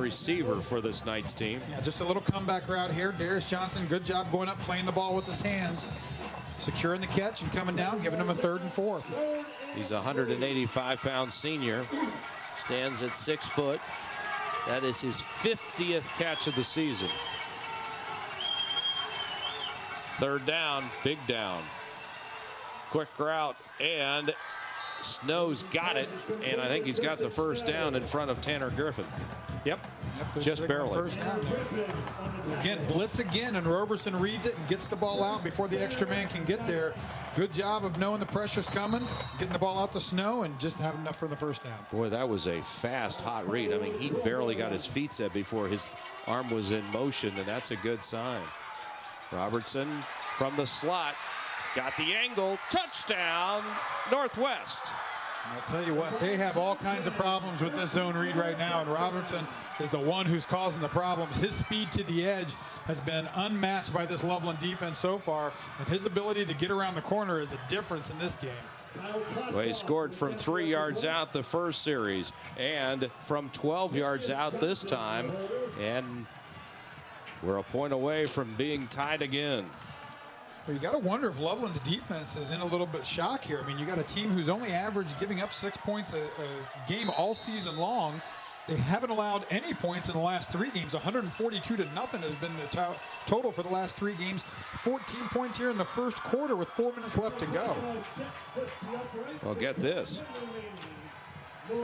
receiver for this Knights team. Yeah, just a little comeback route here. Darius Johnson, good job going up, playing the ball with his hands, securing the catch and coming down, giving him a 3rd and 4. He's a 185-pound senior, stands at 6 foot. That is his 50th catch of the season. 3rd down, big down. Quick route, and Snow's got it, and I think he's got the 1st down in front of Tanner Griffin. Yep, just barely. First down there. Again, blitz again, and Roberson reads it and gets the ball out before the extra man can get there. Good job of knowing the pressure's coming, getting the ball out to Snow, and just having enough for the 1st down. Boy, that was a fast, hot read. I mean, he barely got his feet set before his arm was in motion, and that's a good sign. Robertson from the slot. He's got the angle. Touchdown, Northwest. I'll tell you what, they have all kinds of problems with this zone read right now, and Robertson is the one who's causing the problems. His speed to the edge has been unmatched by this Loveland defense so far, and his ability to get around the corner is the difference in this game. Well, he scored from 3 yards out the first series and from 12 yards out this time, and we're a point away from being tied again. Well, you got to wonder if Loveland's defense is in a little bit shock here. I mean, you got a team who's only averaged giving up 6 points a game all season long. They haven't allowed any points in the last 3 games. 142 to nothing has been the total for the last 3 games. 14 points here in the first quarter with 4 minutes left to go. Well, get this.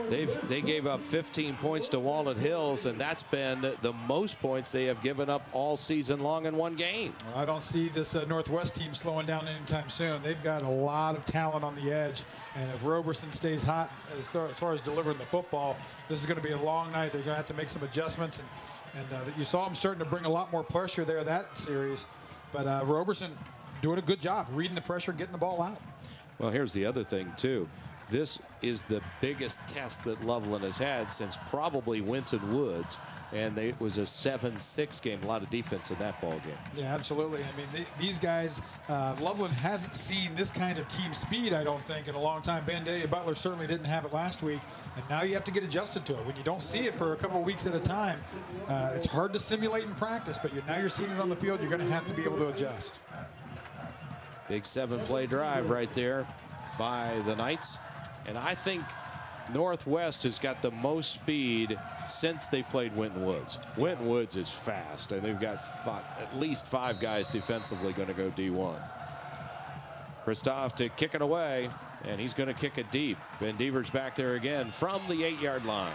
They gave up 15 points to Walnut Hills, and that's been the most points they have given up all season long in one game. Well, I don't see this Northwest team slowing down anytime soon. They've got a lot of talent on the edge, and if Roberson stays hot as far as delivering the football, this is going to be a long night. They're going to have to make some adjustments, and you saw them starting to bring a lot more pressure there that series, but Roberson doing a good job reading the pressure, getting the ball out. Well, here's the other thing, too. This is the biggest test that Loveland has had since probably Winton Woods, and it was a 7-6 game. A lot of defense in that ball game. Yeah, absolutely. I mean, these guys, Loveland hasn't seen this kind of team speed, I don't think, in a long time. Bandaya Butler certainly didn't have it last week, and now you have to get adjusted to it. When you don't see it for a couple of weeks at a time, it's hard to simulate in practice, but now you're seeing it on the field. You're going to have to be able to adjust. Big 7-play drive right there by the Knights. And I think Northwest has got the most speed since they played Winton Woods. Winton Woods is fast, and they've got at least 5 guys defensively going to go D1. Christoph to kick it away, and he's going to kick it deep. Ben Deaver's back there again from the 8-yard line.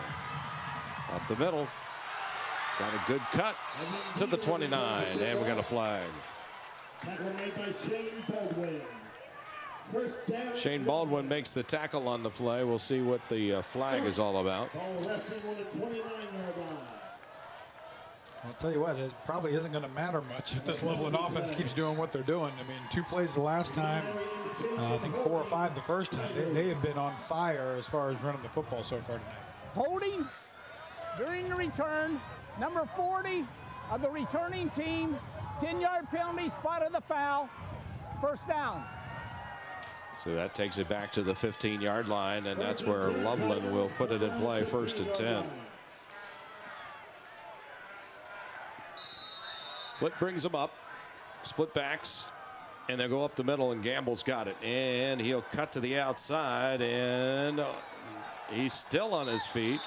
Up the middle. Got a good cut to the 29, and we got a flag. Shane Baldwin makes the tackle on the play. We'll see what the flag is all about. I'll tell you what, it probably isn't going to matter much if this Loveland offense keeps doing what they're doing. I mean, 2 plays the last time, I think 4 or 5 the first time. They have been on fire as far as running the football so far tonight. Holding during the return, number 40 of the returning team, 10-yard penalty, spot of the foul, 1st down. So that takes it back to the 15-yard line, and that's where Loveland will put it in play, 1st and 10. Flick brings them up, split backs, and they'll go up the middle, and Gamble's got it. And he'll cut to the outside, and he's still on his feet.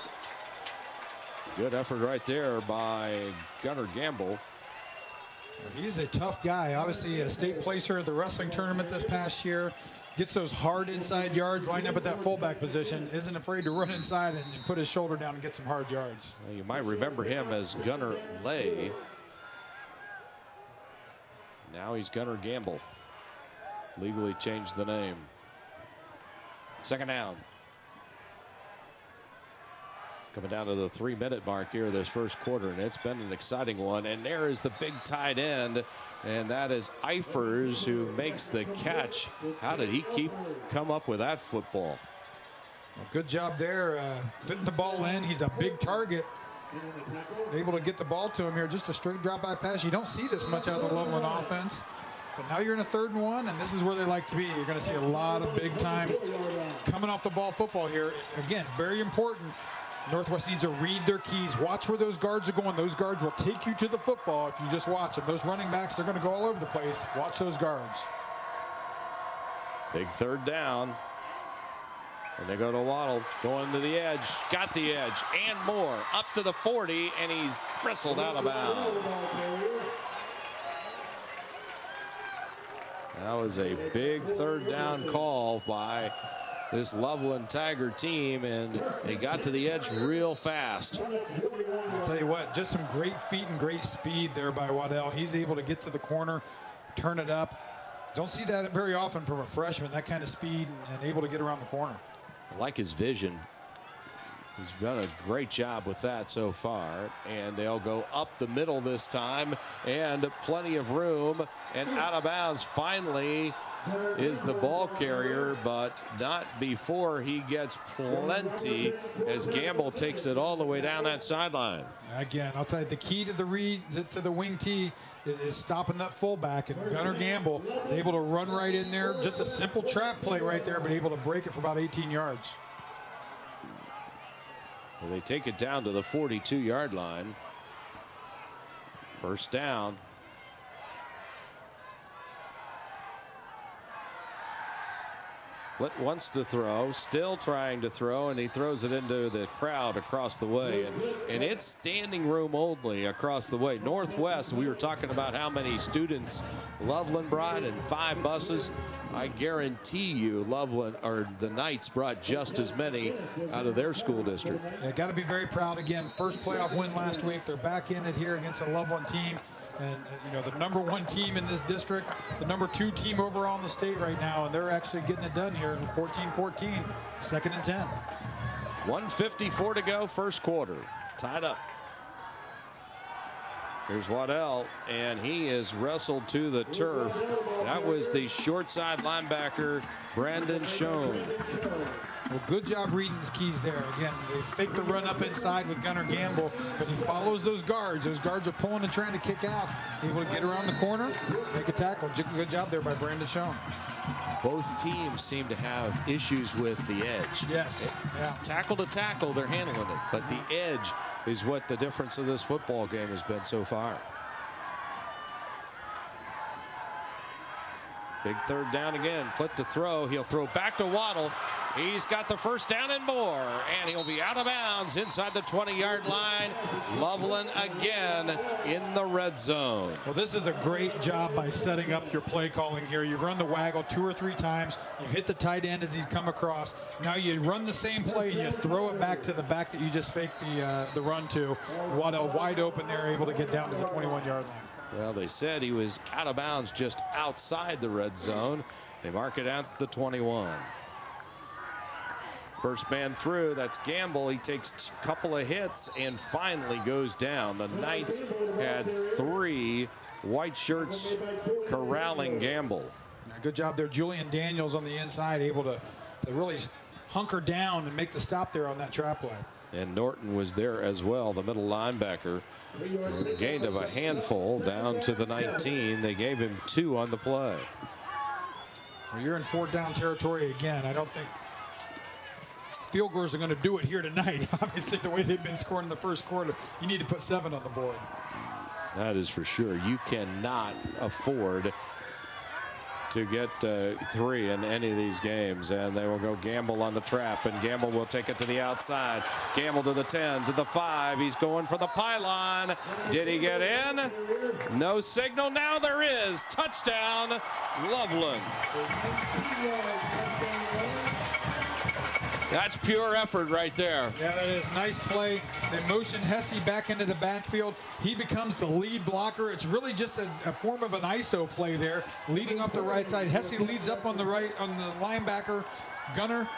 Good effort right there by Gunnar Gamble. He's a tough guy. Obviously a state placer at the wrestling tournament this past year. Gets those hard inside yards, lined up at that fullback position. Isn't afraid to run inside and put his shoulder down and get some hard yards. Well, you might remember him as Gunnar Lay. Now he's Gunnar Gamble. Legally changed the name. 2nd down. Coming down to the 3-minute mark here this first quarter, and it's been an exciting one. And there is the big tight end, and that is Eifers, who makes the catch. How did he come up with that football? Well, good job there, fitting the ball in. He's a big target. Able to get the ball to him here, just a straight drop-by pass. You don't see this much out of the Loveland offense. But now you're in a 3rd and 1, and this is where they like to be. You're going to see a lot of big-time coming off the ball football here. Again, very important. Northwest needs to read their keys. Watch where those guards are going. Those guards will take you to the football if you just watch them. Those running backs are going to go all over the place. Watch those guards. Big third down. And they go to Waddle, going to the edge, got the edge, and more. Up to the 40, and he's bristled out of bounds. That was a big third down call by this Loveland Tiger team, and they got to the edge real fast. I'll tell you what, just some great feet and great speed there by Waddell. He's able to get to the corner, turn it up. Don't see that very often from a freshman, that kind of speed and able to get around the corner. I like his vision. He's done a great job with that so far. And they'll go up the middle this time, and plenty of room, and out of bounds finally is the ball carrier, but not before he gets plenty as Gamble takes it all the way down that sideline. Again, I'll tell you, the key to the read to the wing tee is stopping that fullback, and Gunnar Gamble is able to run right in there. Just a simple trap play right there, but able to break it for about 18 yards. Well, they take it down to the 42-yard line. First down. Blitt wants to throw, still trying to throw, and he throws it into the crowd across the way. And it's standing room only across the way. Northwest, we were talking about how many students Loveland brought, and 5 buses. I guarantee you Loveland, or the Knights, brought just as many out of their school district. They got to be very proud. Again, first playoff win last week. They're back in it here against a Loveland team. And, you know, the #1 team in this district, the #2 team overall in the state right now, and they're actually getting it done here in 14-14, 2nd and 10. 1:54 to go, first quarter. Tied up. Here's Waddell, and he is wrestled to the turf. That was the short side linebacker, Brandon Schoen. Well, good job reading his keys there. Again, they fake the run up inside with Gunnar Gamble, but he follows those guards. Those guards are pulling and trying to kick out. Able to get around the corner, make a tackle. Good job there by Brandon Schoen. Both teams seem to have issues with the edge. Yes. It's tackle to tackle, they're handling it. But the edge is what the difference of this football game has been so far. Big third down again. Blitt to throw. He'll throw back to Waddle. He's got the first down and more, and he'll be out of bounds inside the 20-yard line. Loveland again in the red zone. Well, this is a great job by setting up your play calling here. You've run the waggle 2 or 3 times. You've hit the tight end as he's come across. Now you run the same play and you throw it back to the back that you just faked the run to. Waddell wide open there, able to get down to the 21-yard line. Well, they said he was out of bounds just outside the red zone. They mark it at the 21. First man through, that's Gamble. He takes a couple of hits and finally goes down. The Knights had 3 white shirts corralling Gamble. Good job there. Julian Daniels on the inside, able to really hunker down and make the stop there on that trap play. And Norton was there as well, the middle linebacker. Gained of a handful down to the 19. They gave him 2 on the play. Well, you're in 4th down territory again. I don't think field goals are going to do it here tonight. Obviously, the way they've been scoring in the first quarter, you need to put 7 on the board. That is for sure. You cannot afford to get 3 in any of these games, and they will go Gamble on the trap, and Gamble will take it to the outside. Gamble to the 10, to the 5. He's going for the pylon. Did he get in? No signal. Now there is. Touchdown, Loveland. That's pure effort right there. Yeah, that is. Nice play. They motion Hesse back into the backfield. He becomes the lead blocker. It's really just a form of an ISO play there, leading off the right side. Hesse leads up on the right, on the linebacker. Gunnar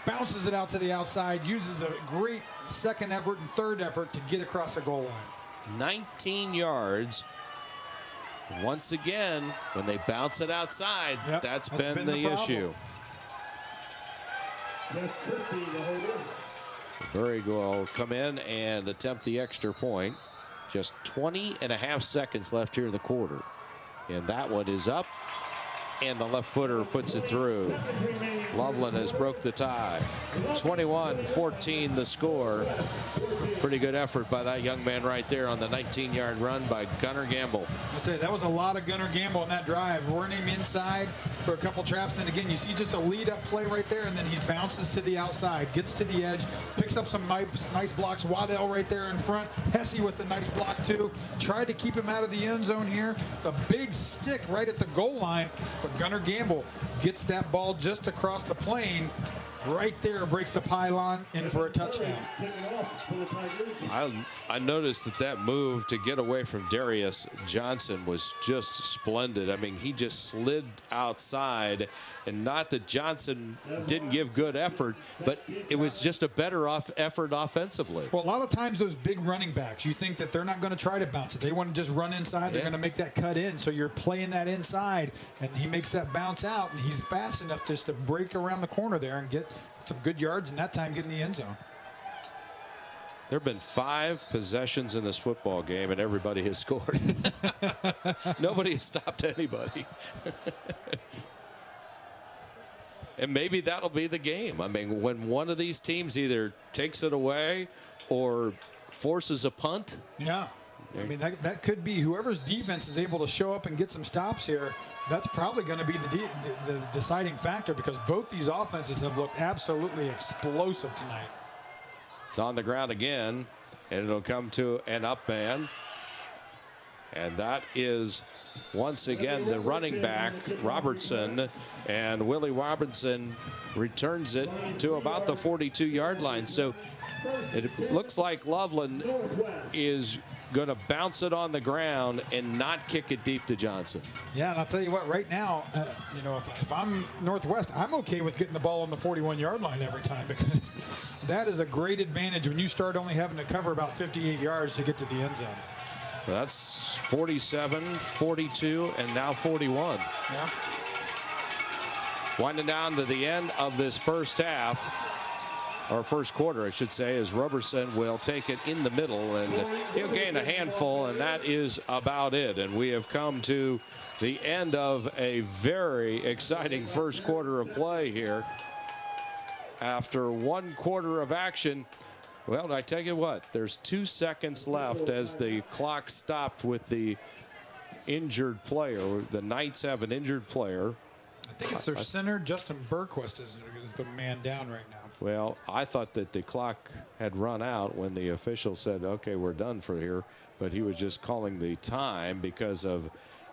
bounces it out to the outside, uses a great second effort and third effort to get across the goal line. 19 yards. Once again, when they bounce it outside, that's been the issue. Burrig will come in and attempt the extra point. Just 20.5 seconds left here in the quarter. And that one is up, and the left footer puts it through. Loveland has broke the tie. 21-14 the score. Pretty good effort by that young man right there on the 19-yard run by Gunnar Gamble. I'd say that was a lot of Gunnar Gamble on that drive. Running him inside for a couple traps. And again, you see just a lead-up play right there, and then he bounces to the outside, gets to the edge, picks up some nice blocks. Waddell right there in front. Hesse with the nice block, too. Tried to keep him out of the end zone here. The big stick right at the goal line. But Gunnar Gamble gets that ball just across the plane. Right there, breaks the pylon in for a touchdown. I noticed that move to get away from Darius Johnson was just splendid. I mean, he just slid outside, and not that Johnson didn't give good effort, but it was just a better effort offensively. Well, a lot of times those big running backs, you think that they're not going to try to bounce it. They want to just run inside. They're going to make that cut in. So you're playing that inside, and he makes that bounce out, and he's fast enough just to break around the corner there and get some good yards, and that time get in the end zone. There have been 5 possessions in this football game, and everybody has scored. Nobody has stopped anybody. And maybe that'll be the game. I mean, when one of these teams either takes it away or forces a punt. Yeah. I mean, that could be whoever's defense is able to show up and get some stops here. That's probably going to be the deciding factor, because both these offenses have looked absolutely explosive tonight. It's on the ground again, and it'll come to an up man. And that is, once again, the running back, Robertson. And Willie Robertson returns it to about the 42-yard line. So it looks like Loveland is going to bounce it on the ground and not kick it deep to Johnson. Yeah, and I'll tell you what, right now, you know, if I'm Northwest, I'm okay with getting the ball on the 41-yard line every time, because that is a great advantage when you start only having to cover about 58 yards to get to the end zone. That's 47, 42, and now 41. Yeah. Winding down to the end of this first half, or first quarter, I should say, as Robertson will take it in the middle, and he'll gain a handful, and that is about it. And we have come to the end of a very exciting first quarter of play here. After 1 quarter of action, well, I tell you what, there's 2 seconds left as the clock stopped with the injured player. The Knights have an injured player. I think it's their center, Justin Berquist, is the man down right now. Well, I thought that the clock had run out when the official said, okay, we're done for here. But he was just calling the time because of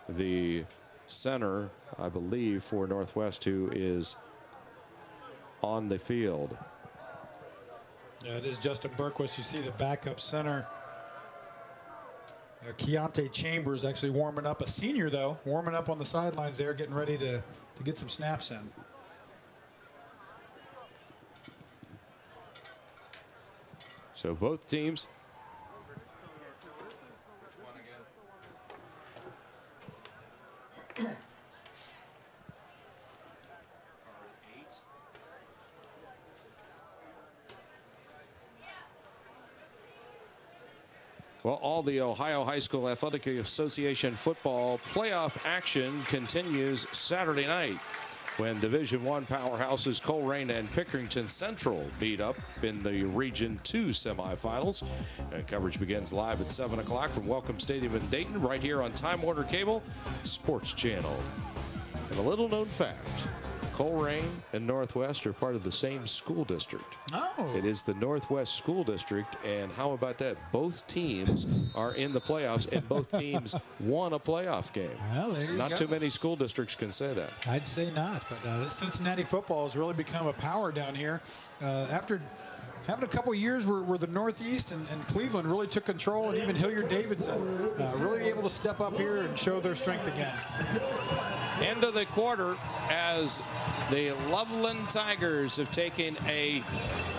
the center, I believe, for Northwest, who is on the field. Yeah, it is Justin Berquist. You see the backup center. Keontae Chambers actually warming up, a senior, though, warming up on the sidelines there, getting ready to get some snaps in. So both teams. Well, all the Ohio High School Athletic Association football playoff action continues Saturday night, when Division I powerhouses Coleraine and Pickerington Central beat up in the Region 2 semifinals. And coverage begins live at 7 o'clock from Welcome Stadium in Dayton, right here on Time Warner Cable Sports Channel. And a little known fact, Coleraine and Northwest are part of the same school district. Oh. It is the Northwest School District, and how about that? Both teams are in the playoffs, and both teams won a playoff game. Well, there you Not go. too many school districts can say that. I'd say not, but this Cincinnati football has really become a power down here. After having a couple years where the Northeast and Cleveland really took control, and even Hilliard-Davidson really able to step up here and show their strength again. End of the quarter as the Loveland Tigers have taken a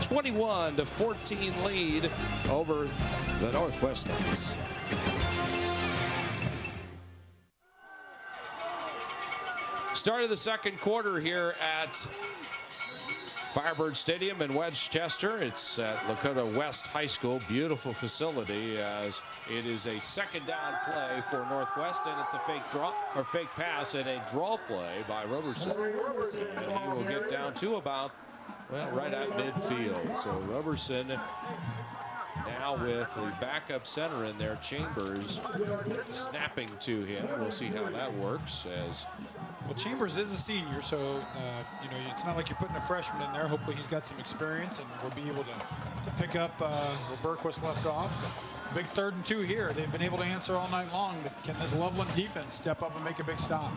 21-14 lead over the Northwest Knights. Start of the second quarter here at Firebird Stadium in Westchester. It's at Lakota West High School. Beautiful facility, as it is a second down play for Northwest, and it's a fake draw or fake pass and a draw play by Roberson. And he will get down to about, well, right at midfield. So Roberson now with the backup center in there, Chambers, snapping to him. We'll see how that works. As well, Chambers is a senior, so you know, it's not like you're putting a freshman in there. Hopefully he's got some experience and will be able to pick up where Berquist left off. Big 3rd and 2 here. They've been able to answer all night long, but can this Loveland defense step up and make a big stop?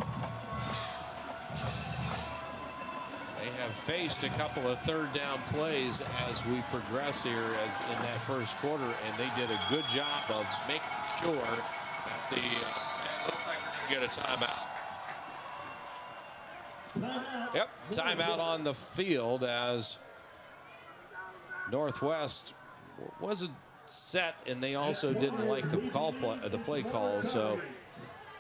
they have faced a couple of 3rd down plays as we progress here as in that first quarter, and they did a good job of making sure that the it looks like we're going to get a timeout. Yep, timeout on the field as Northwest wasn't set, and they also didn't like the play call, so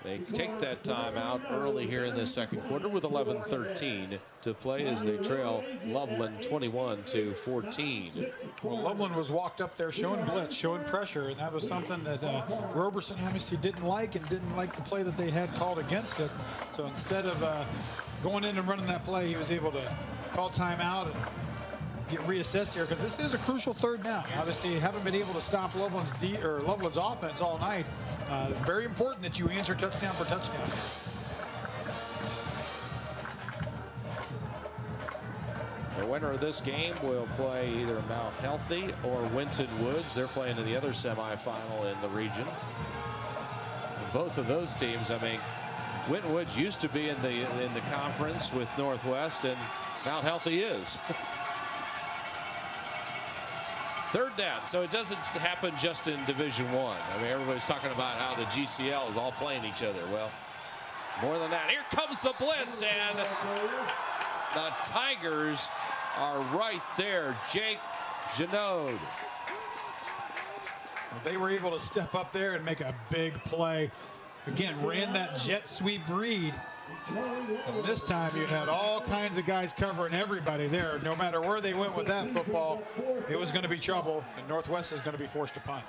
they take that timeout early here in the second quarter with 11:13 to play as they trail Loveland 21-14. Well, Loveland was walked up there showing blitz, showing pressure, and that was something that Roberson obviously didn't like, and didn't like the play that they had called against it. So instead of going in and running that play, he was able to call timeout and get reassessed here, because this is a crucial 3rd down. Obviously, you haven't been able to stop Loveland's offense all night. Very important that you answer touchdown for touchdown. The winner of this game will play either Mount Healthy or Winton Woods. They're playing in the other semifinal in the region. And both of those teams, I mean, Winton Woods used to be in the conference with Northwest, and Mount Healthy is. 3rd down, so it doesn't happen just in Division I. I mean, everybody's talking about how the GCL is all playing each other. Well, more than that. Here comes the blitz, and the Tigers are right there. Jake Genode. They were able to step up there and make a big play. Again, ran that jet sweep read. And this time you had all kinds of guys covering everybody there. No matter where they went with that football, it was going to be trouble, and Northwest is going to be forced to punt.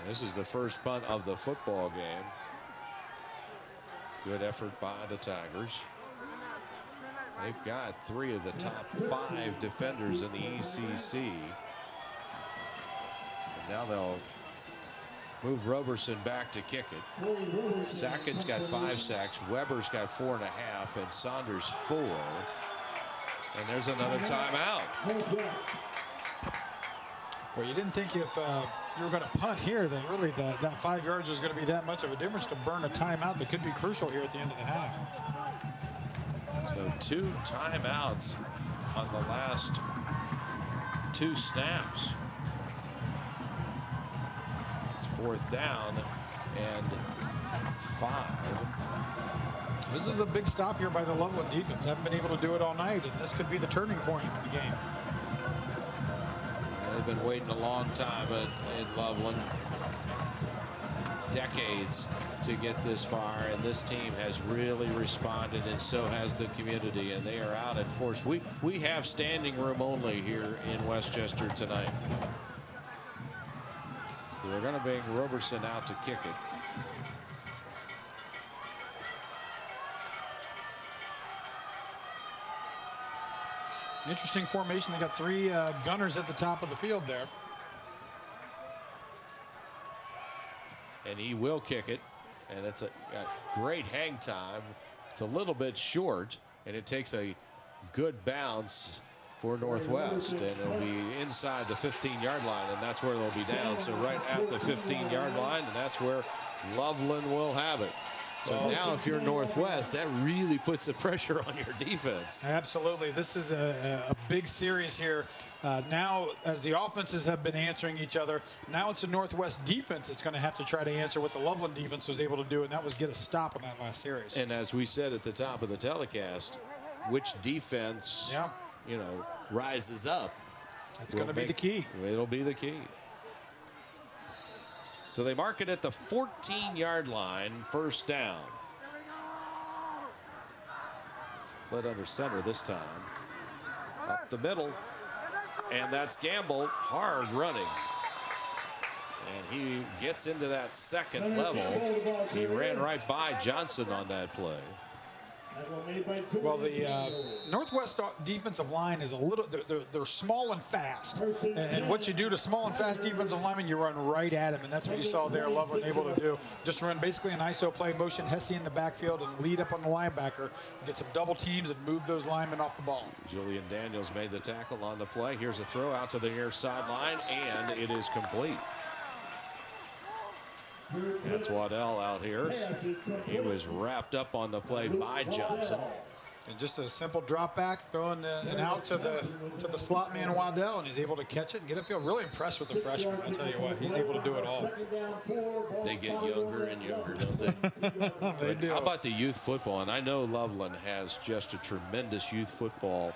This is the first punt of the football game. Good effort by the Tigers. They've got 3 of the top 5 defenders in the ECC. And now they'll move Roberson back to kick it. Sackett's got 5 sacks. Weber's got 4.5, and Saunders 4. And there's another timeout. Well, you didn't think if you were going to punt here, then really that 5 yards was going to be that much of a difference to burn a timeout that could be crucial here at the end of the half. So 2 timeouts on the last 2 snaps. 4th down and 5. This is a big stop here by the Loveland defense. Haven't been able to do it all night, and this could be the turning point in the game. They've been waiting a long time at Loveland, decades, to get this far, and this team has really responded, and so has the community, and they are out in force. We have standing room only here in Westchester tonight. So they're going to bring Roberson out to kick it. Interesting formation. They got 3 gunners at the top of the field there. And he will kick it, and it's a great hang time. It's a little bit short, and it takes a good bounce for Northwest, and it'll be inside the 15-yard line, and that's where they'll be down. So right at the 15-yard line, and that's where Loveland will have it. So now if you're Northwest, that really puts the pressure on your defense. Absolutely. This is a big series here. Now, as the offenses have been answering each other, now it's a Northwest defense that's going to have to try to answer what the Loveland defense was able to do, and that was get a stop on that last series. And as we said at the top of the telecast, which defense, you know, rises up. That's going to be the key. It'll be the key. So they mark it at the 14-yard line, 1st down. Played under center this time. Up up the middle. And that's Gamble, hard running. And he gets into that second level. He ran right by Johnson on that play. Well, the Northwest defensive line is a little, they're small and fast. And what you do to small and fast defensive linemen, you run right at them. And that's what you saw there, Loveland able to do. Just run basically an ISO play motion, Hesse in the backfield, and lead up on the linebacker, get some double teams and move those linemen off the ball. Julian Daniels made the tackle on the play. Here's a throw out to the near sideline, and it is complete. That's Waddell out here. He was wrapped up on the play by Johnson. And just a simple drop back, throwing an out to the slot man Waddell, and he's able to catch it and get upfield. Really impressed with the freshman. I tell you what, he's able to do it all. They get younger and younger, don't they? They do. How about the youth football? And I know Loveland has just a tremendous youth football.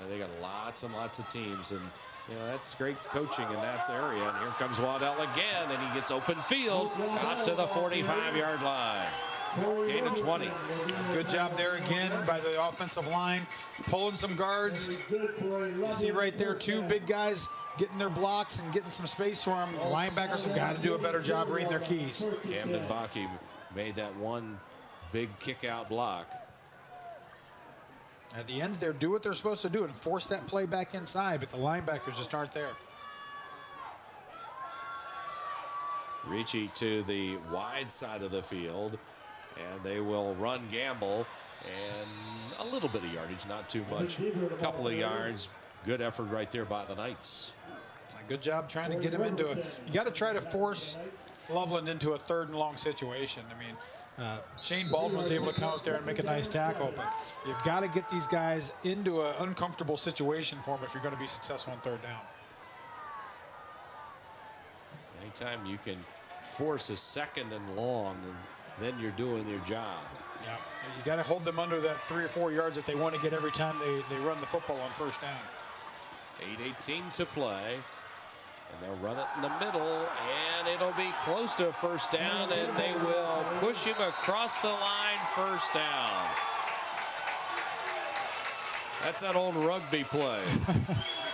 They got lots and lots of teams, and you know, that's great coaching in that area. And here comes Waddell again, and he gets open field out to the 45-yard line. Gain of 20. Good job there again by the offensive line, pulling some guards. You see right there, two big guys getting their blocks and getting some space for them. The linebackers have got to do a better job reading their keys. Camden Bakke made that one big kick-out block. At the ends there, do what they're supposed to do and force that play back inside, but the linebackers just aren't there. Ricci to the wide side of the field, and they will run Gamble, and a little bit of yardage, not too much. A couple of yards. Good effort right there by the Knights. Good job trying to get him into it. You got to try to force Loveland into a third and long situation. I mean, Shane Baldwin's able to come up there and make a nice tackle, but you've got to get these guys into an uncomfortable situation for them if you're going to be successful on third down. Anytime you can force a second and long, then you're doing your job. Yeah, you got to hold them under that 3 or 4 yards that they want to get every time they run the football on first down. 8:18 to play. And they'll run it in the middle, and it'll be close to a first down, and they will push him across the line, first down. That's that old rugby play.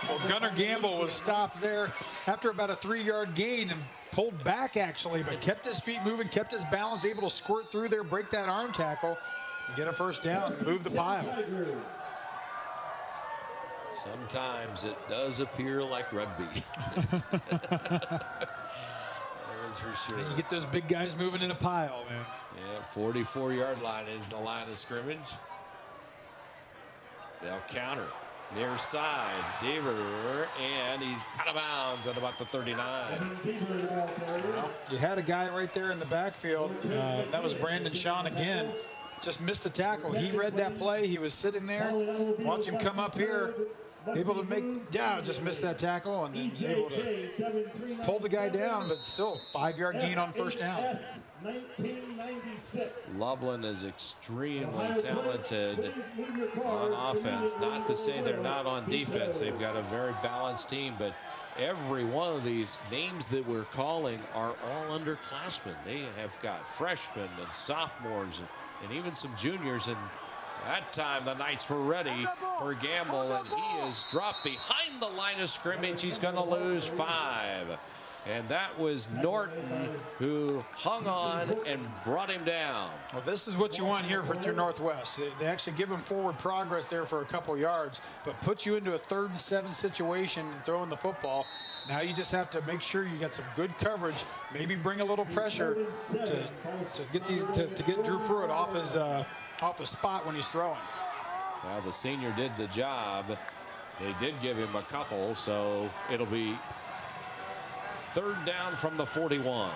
Well, Gunnar Gamble was stopped there after about a 3-yard gain and pulled back, actually, but kept his feet moving, kept his balance, able to squirt through there, break that arm tackle, and get a first down and move the pile. Sometimes it does appear like rugby. That is for sure. And you get those big guys moving in a pile, man. Yeah, 44-yard line is the line of scrimmage. They'll counter. Near side, Deaver, and he's out of bounds at about the 39. Well, you had a guy right there in the backfield. That was Brandon Shawn again. Just missed the tackle. He read that play. He was sitting there. Watch him come up here. Able to just missed that tackle and then able to pull the guy down, but still 5-yard gain on first down. Loveland is extremely talented on offense. Not to say they're not on defense. They've got a very balanced team, but every one of these names that we're calling are all underclassmen. They have got freshmen and sophomores and even some juniors, and that time the Knights were ready for Gamble, and he is dropped behind the line of scrimmage. He's going to lose 5. And that was Norton who hung on and brought him down. Well, this is what you want here for your Northwest. They actually give him forward progress there for a couple yards, but put you into a 3rd and 7 situation and throwing the football. Now you just have to make sure you get some good coverage, maybe bring a little pressure to get Drew Pruitt off his spot when he's throwing. Well, the senior did the job. They did give him a couple, so it'll be 3rd down from the 41.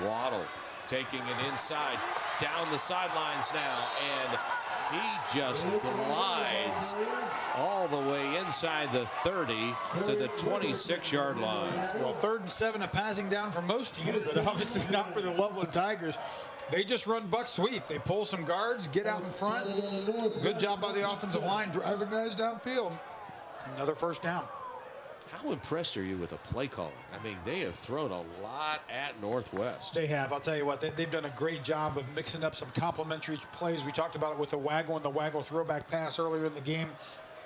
Waddle taking it inside, down the sidelines now, and he just glides all the way inside the 30 to the 26-yard line. Well, 3rd and 7, a passing down for most teams, but obviously not for the Loveland Tigers. They just run buck sweep. They pull some guards, get out in front. Good job by the offensive line, driving guys downfield. Another first down. How impressed are you with the play calling? I mean, they have thrown a lot at Northwest. They have. I'll tell you what, they've done a great job of mixing up some complementary plays. We talked about it with the waggle throwback pass earlier in the game.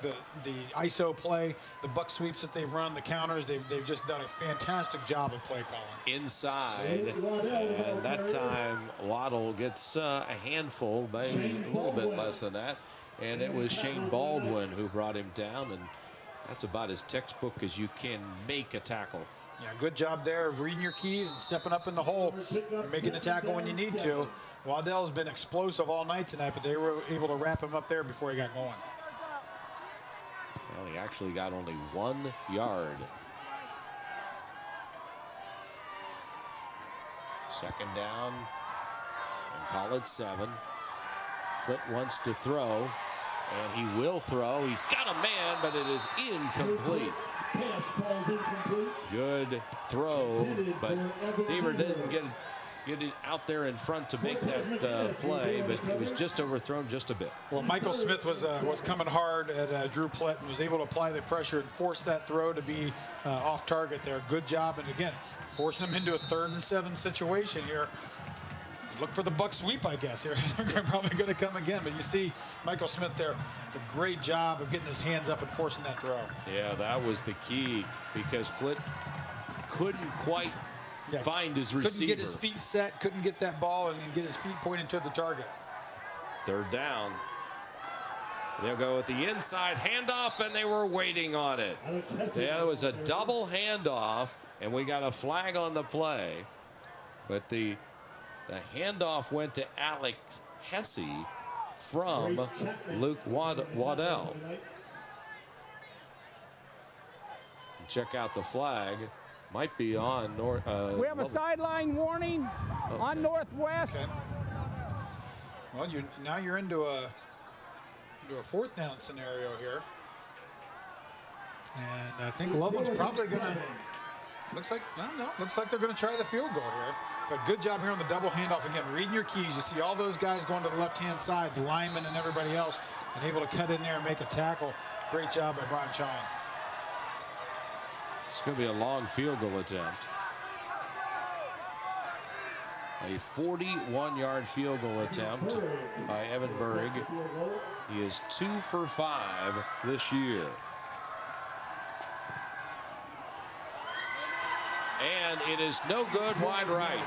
The ISO play, the buck sweeps that they've run, the counters, they've just done a fantastic job of play calling. Inside, and that time Waddle gets a handful, maybe a little bit less than that, and it was Shane Baldwin who brought him down, and that's about as textbook as you can make a tackle. Yeah, good job there of reading your keys and stepping up in the hole and making the tackle when you need to. Waddell's been explosive all night tonight, but they were able to wrap him up there before he got going. Well, he actually got only 1 yard. Second down, and call it 7. Plitt wants to throw, and he will throw. He's got a man, but it is incomplete. Good throw, but Deaver didn't get it out there in front to make that play, but it was just overthrown just a bit. Well, Michael Smith was coming hard at Drew Plitt and was able to apply the pressure and force that throw to be off target there. Good job, and again, forcing him into a 3rd and 7 situation here. Look for the buck sweep, I guess. They're probably going to come again, but you see Michael Smith there, the great job of getting his hands up and forcing that throw. Yeah, that was the key, because Plitt couldn't quite find his receiver. Couldn't get his feet set, couldn't get that ball and get his feet pointed to the target. 3rd down. They'll go with the inside handoff, and they were waiting on it. There was a double handoff, and we got a flag on the play. But the handoff went to Alex Hesse from Luke Waddell. Check out the flag. Might be on North. We have a sideline warning on Northwest. Okay. Well, now you're into a 4th down scenario here, and I think Loveland's probably gonna. Looks like they're gonna try the field goal here. But good job here on the double handoff again. Reading your keys, you see all those guys going to the left-hand side, the linemen and everybody else, and able to cut in there and make a tackle. Great job by Brian Shawn. It's going to be a long field goal attempt. A 41-yard field goal attempt by Evan Berg. He is 2 for 5 this year. And it is no good, wide right.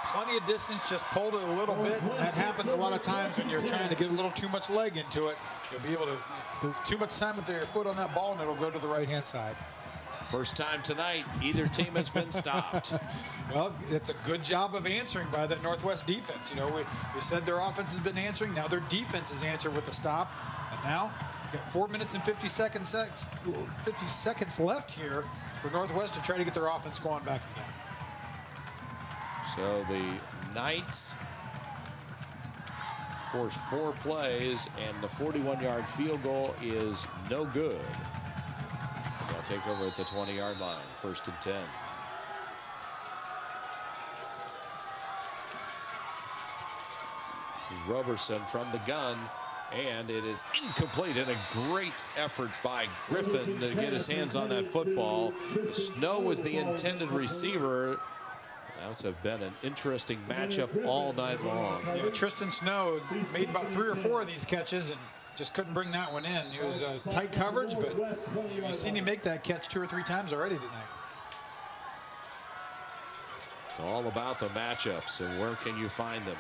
Plenty of distance, just pulled it a little bit. That happens a lot of times when you're trying to get a little too much leg into it. You'll be able to too much time with your foot on that ball, and it'll go to the right-hand side. First time tonight, either team has been stopped. Well, it's a good job of answering by that Northwest defense. You know, we said their offense has been answering. Now their defense is answered with a stop. And now we've got 4 minutes and 50 seconds left here for Northwest to try to get their offense going back again. So the Knights force 4 plays, and the 41-yard field goal is no good. They'll take over at the 20-yard line, 1st and 10. Roberson from the gun, and it is incomplete, and a great effort by Griffin to get his hands on that football. Snow was the intended receiver. That's been an interesting matchup all night long. Yeah, Tristan Snow made about 3 or 4 of these catches and just couldn't bring that one in. It was tight coverage, but you've seen him make that catch 2 or 3 times already tonight. It's all about the matchups and where can you find them.